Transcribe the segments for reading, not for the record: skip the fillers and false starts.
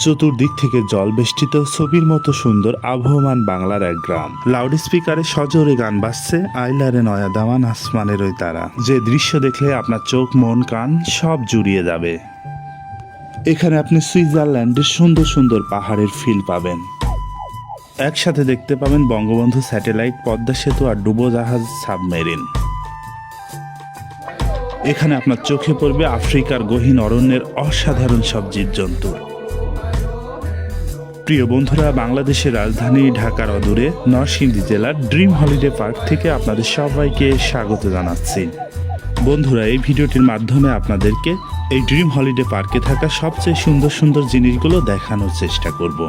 চতুর্দিক থেকে জল বেষ্টিত ছবির মতো সুন্দর আবহমান বাংলার এক গ্রাম। লাউড স্পিকারে সজোরে গান বাজছে আইলারে নয়া দামান আসমানের ওই তারা। যে দৃশ্য দেখলে আপনার চোখ মন কান সব জুড়িয়ে যাবে। এখানে আপনি সুইজারল্যান্ডের সুন্দর সুন্দর পাহাড়ের ফিল পাবেন। একসাথে দেখতে পাবেন বঙ্গবন্ধু স্যাটেলাইট, পদ্মা সেতু আর ডুবোজাহাজ সাবমেরিন। এখানে আপনার চোখে পড়বে আফ্রিকার গহীন অরণ্যের অসাধারণ সব জীবজন্তু। প্রিয় বন্ধুরা, বাংলাদেশের রাজধানী ঢাকার অদূরে নরসিংদী জেলার ড্রিম হলিডে পার্ক থেকে আপনাদের সবাইকে স্বাগত জানাচ্ছি। বন্ধুরা, এই ভিডিওটির মাধ্যমে আপনাদেরকে এই ড্রিম হলিডে পার্কে থাকা সবচেয়ে সুন্দর সুন্দর জিনিসগুলো দেখানোর চেষ্টা করব।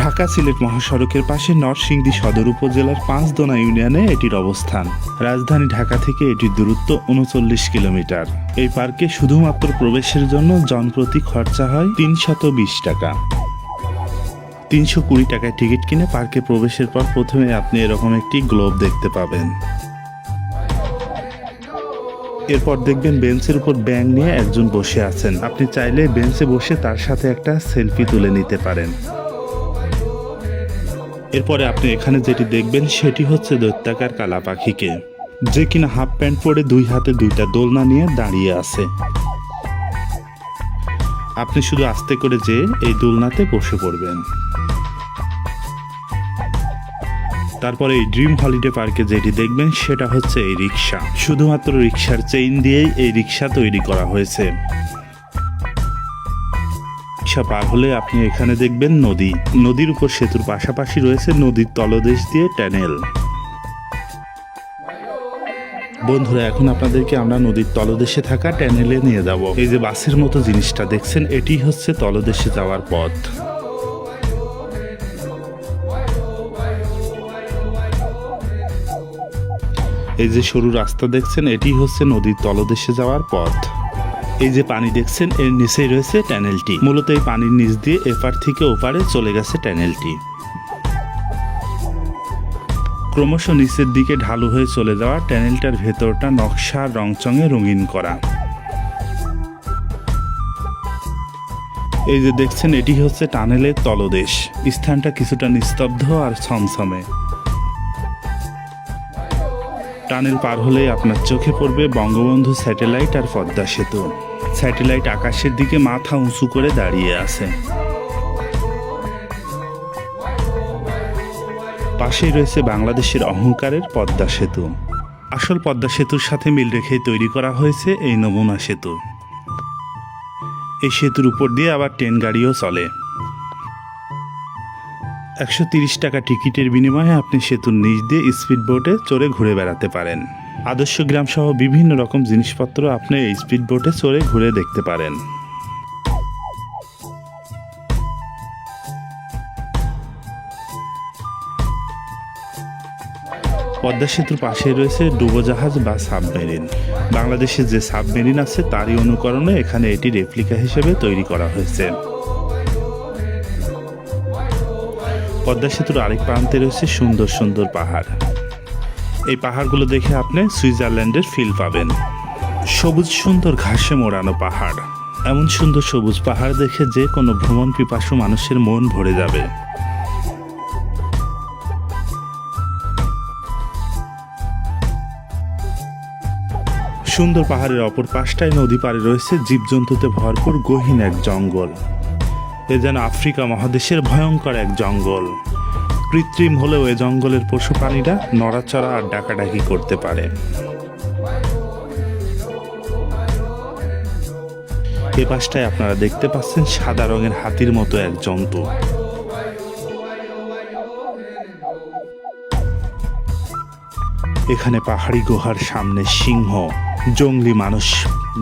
ঢাকা সিলেট মহাসড়কের পাশে নরসিংদী সদর উপজেলার পাঁচদোনা ইউনিয়নে এটির অবস্থান। রাজধানী ঢাকা থেকে এটির দূরত্ব ৩৯ কিলোমিটার। এই পার্কে শুধুমাত্র প্রবেশের জন্য জনপ্রতি খরচা হয় ৩২০ টাকা। ৩২০ টাকায় টিকিট কিনে পার্কে প্রবেশের পর প্রথমে আপনি এরকম একটি গ্লোব দেখতে পাবেন। এরপর দেখবেন বেঞ্চের উপর ব্যাঙ নিয়ে একজন বসে আছেন। আপনি চাইলে বেঞ্চে বসে তার সাথে একটা সেলফি তুলে নিতে পারেন। এরপরে আপনি এখানে যেটি দেখবেন সেটি হচ্ছে দৈত্যাকার কালা পাখিকে, যে কিনা হাফ প্যান্ট পরে দুই হাতে দুইটা দোলনা নিয়ে দাঁড়িয়ে আছে। আপনি শুধু আস্তে করে যেয়ে এই দোলনাতে বসে পড়বেন। তারপরে এই ড্রিম হলিডে পার্কে যেটি দেখবেন সেটা হচ্ছে এই রিক্সা। শুধুমাত্র রিক্সার চেইন দিয়েই এই রিক্সা তৈরি করা হয়েছে। পার হলে আপনি এখানে দেখবেন নদী। নদীর উপর সেতুর পাশাপাশি রয়েছে নদীর তলদেশ দিয়ে টানেল। বন্ধুরা, এখন আপনাদেরকে আমরা নদীর তলদেশে থাকা টানেলে নিয়ে যাব। এই যে বাসের মতো জিনিসটা দেখছেন, এটি হচ্ছে তলদেশে যাওয়ার পথ। এই যে সরু রাস্তা দেখছেন, এটি হচ্ছে নদীর তলদেশে যাওয়ার পথ। এই যে পানি দেখছেন, এর নিচেই রয়েছে টানেলটি। মূলত এই পানির নিচ দিয়ে এপার থেকে ওপারে চলে গেছে টানেলটি। ক্রমশ নিচের দিকে ঢালু হয়ে চলে যাওয়া টানেলটার ভেতরটা নকশা রংচঙে রঙিন করা। এই যে দেখছেন, এটি হচ্ছে টানেলের তলদেশ। স্থানটা কিছুটা নিস্তব্ধ আর ছমছমে। টানেল পার হলেই আপনার চোখে পড়বে বঙ্গবন্ধু স্যাটেলাইট আর পদ্মা সেতু। স্যাটেলাইট আকাশের দিকে মাথা উঁচু করে দাঁড়িয়ে আছে। পাশেই রয়েছে বাংলাদেশের অহংকারের পদ্মা সেতু। আসল পদ্মা সেতুর সাথে মিল রেখেই তৈরি করা হয়েছে এই নমুনা সেতু। এই সেতুর উপর দিয়ে আবার ট্রেন গাড়িও চলে। ১৩০ টাকা টিকিটের বিনিময়ে আপনি সেতুর নিচ দিয়ে স্পিড বোটে চড়ে ঘুরে বেড়াতে পারেন। আদর্শ গ্রাম সহ বিভিন্ন রকম জিনিসপত্র আপনি এই স্পিড বোটে চড়ে ঘুরে দেখতে পারেন। পদ্মা সেতুর পাশে রয়েছে ডুবোজাহাজ বা সাবমেরিন। বাংলাদেশে যে সাবমেরিন আছে তারই অনুকরণে এখানে এটি রেপ্লিকা হিসেবে তৈরি করা হয়েছে। পদ্মা সেতুর আরেক প্রান্তে রয়েছে সুন্দর সুন্দর পাহাড়। এই পাহাড়গুলো দেখে আপনি সুইজারল্যান্ডের ফিল পাবেন। সবুজ সুন্দর ঘাসে মোড়ানো পাহাড়। এমন সুন্দর সবুজ পাহাড় দেখে যে কোনো ভ্রমণ পিপাসু মানুষের মন ভরে যাবে। সুন্দর পাহাড়ের অপর পাশটায় নদী পাড়ে রয়েছে জীবজন্তুতে ভরপুর গহীন এক জঙ্গল। এ যেন আফ্রিকা মহাদেশের ভয়ঙ্কর এক জঙ্গল। কৃত্রিম হলেও এ জঙ্গলের পশু প্রাণীরা নড়াচড়া আর ডাকাডাকি করতে পারে। এ পাশটায় আপনারা দেখতে পাচ্ছেন সাদা রঙের হাতির মতো এক জন্তু। এখানে পাহাড়ি গুহার সামনে সিংহ, জঙ্গলি মানুষ,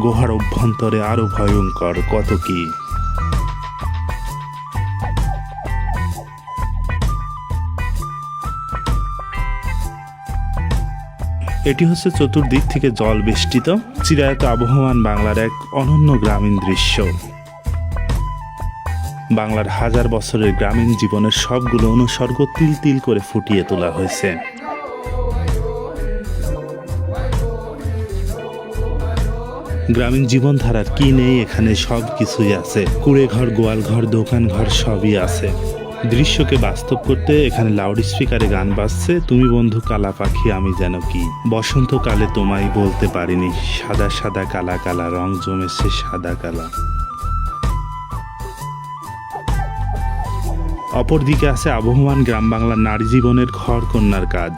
গুহার অভ্যন্তরে আরো ভয়ঙ্কর কত কি। এটি হচ্ছে চতুর্দিক থেকে জল বেষ্টিত চিরায়ত আবহমান বাংলার এক অনন্য গ্রামীণ দৃশ্য। বাংলার হাজার বছরের গ্রামীণ জীবনের সবগুলো অনুসর্গ তিল তিল করে ফুটিয়ে তোলা হয়েছে। গ্রামীণ জীবনধারার কি নেই, এখানে সব কিছুই আছে। কুড়ে ঘর, গোয়াল ঘর, দোকান ঘর সবই আছে। দৃশ্যকে বাস্তব করতে এখানে লাউড স্পিকারে গান বাজছে, তুমি বন্ধু কালা পাখি আমি যেন কি। বসন্তকালে তোমায় বলতে পারিনি, সাদা সাদা কালা কালা রং জমেছে সাদা কালা। অপরদিকে আছে আবহমান গ্রাম বাংলার নারী জীবনের ঘর কন্যার কাজ।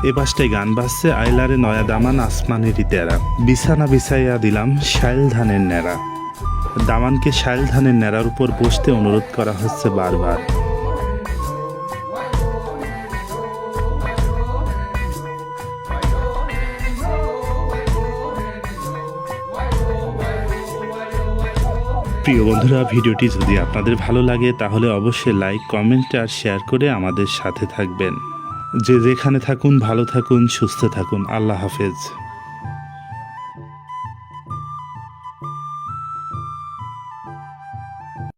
এ পাশটায় গান বাজছে আইলারে নয়া দামান আসমানেরই তেরা, বিছানা বিছাইয়া দিলাম শাইল ধানের ন্যাড়া। দামানকে শাইল ধানের ন্যাড়ার উপর বসতে অনুরোধ করা হচ্ছে বারবার। প্রিয় বন্ধুরা, ভিডিওটি যদি আপনাদের ভালো লাগে তাহলে অবশ্যই লাইক, কমেন্ট আর শেয়ার করে আমাদের সাথে থাকবেন। যে যেখানে থাকুন ভালো থাকুন, সুস্থ থাকুন। আল্লাহ হাফেজ।